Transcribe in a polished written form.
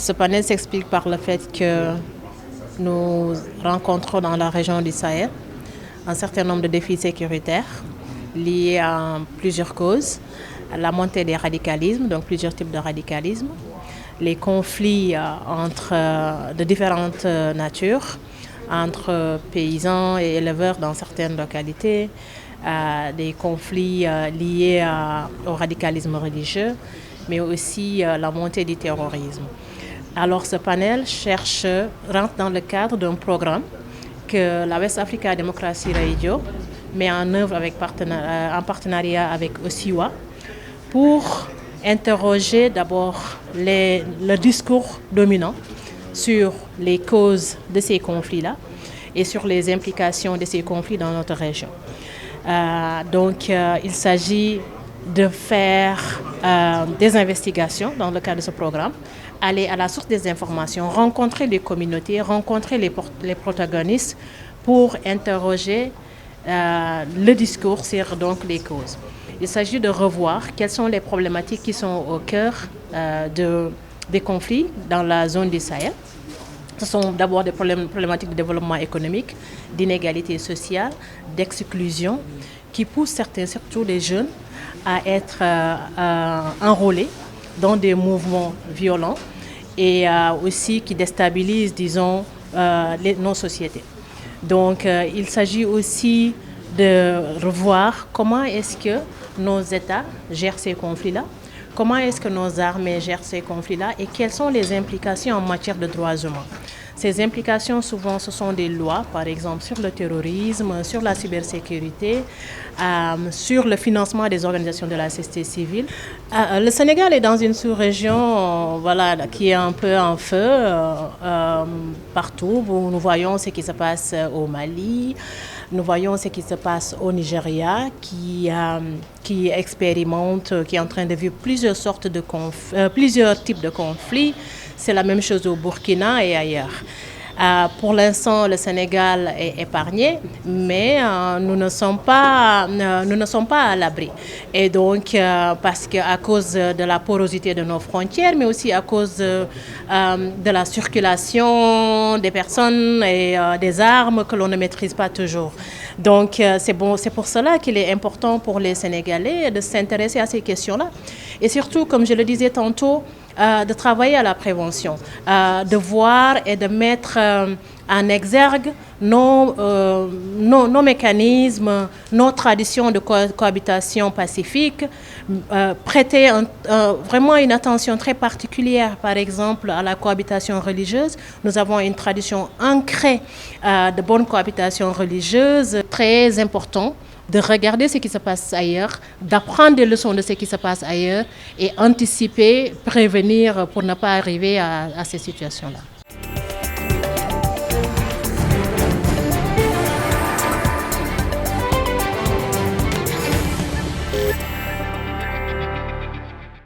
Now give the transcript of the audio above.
Ce panel s'explique par le fait que nous rencontrons dans la région du Sahel un certain nombre de défis sécuritaires liés à plusieurs causes. La montée des radicalismes, donc plusieurs types de radicalisme, les conflits de différentes natures, entre paysans et éleveurs dans certaines localités, des conflits liés au radicalisme religieux, mais aussi la montée du terrorisme. Alors ce panel rentre dans le cadre d'un programme que la West Africa Democracy Radio met en œuvre en partenariat avec OSIWA pour interroger d'abord le discours dominant sur les causes de ces conflits-là et sur les implications de ces conflits dans notre région. Il s'agit de faire des investigations dans le cadre de ce programme, aller à la source des informations, rencontrer les communautés, rencontrer les protagonistes pour interroger le discours sur donc, les causes. Il s'agit de revoir quelles sont les problématiques qui sont au cœur des conflits dans la zone du Sahel. Ce sont d'abord des problématiques de développement économique, d'inégalité sociale, d'exclusion, qui poussent certains, surtout les jeunes, à être enrôlés dans des mouvements violents et aussi qui déstabilisent, disons, nos sociétés. Donc, il s'agit aussi de revoir comment est-ce que nos États gèrent ces conflits-là, comment est-ce que nos armées gèrent ces conflits-là et quelles sont les implications en matière de droits humains. Ces implications, souvent, ce sont des lois, par exemple, sur le terrorisme, sur la cybersécurité, sur le financement des organisations de la société civile. Le Sénégal est dans une sous-région qui est un peu en feu partout. Nous voyons ce qui se passe au Mali, nous voyons ce qui se passe au Nigeria, qui expérimente, qui est en train de vivre plusieurs types de conflits. C'est la même chose au Burkina et ailleurs. Pour l'instant, le Sénégal est épargné, mais nous ne sommes pas à l'abri. Et donc, parce qu'à cause de la porosité de nos frontières, mais aussi à cause de la circulation des personnes et des armes que l'on ne maîtrise pas toujours. Donc, c'est pour cela qu'il est important pour les Sénégalais de s'intéresser à ces questions-là. Et surtout, comme je le disais tantôt, de travailler à la prévention, de voir et de mettre en exergue nos mécanismes, nos traditions de cohabitation pacifique, prêter vraiment une attention très particulière, par exemple, à la cohabitation religieuse. Nous avons une tradition ancrée de bonne cohabitation religieuse, très importante, de regarder ce qui se passe ailleurs, d'apprendre des leçons de ce qui se passe ailleurs et anticiper, prévenir pour ne pas arriver à ces situations-là.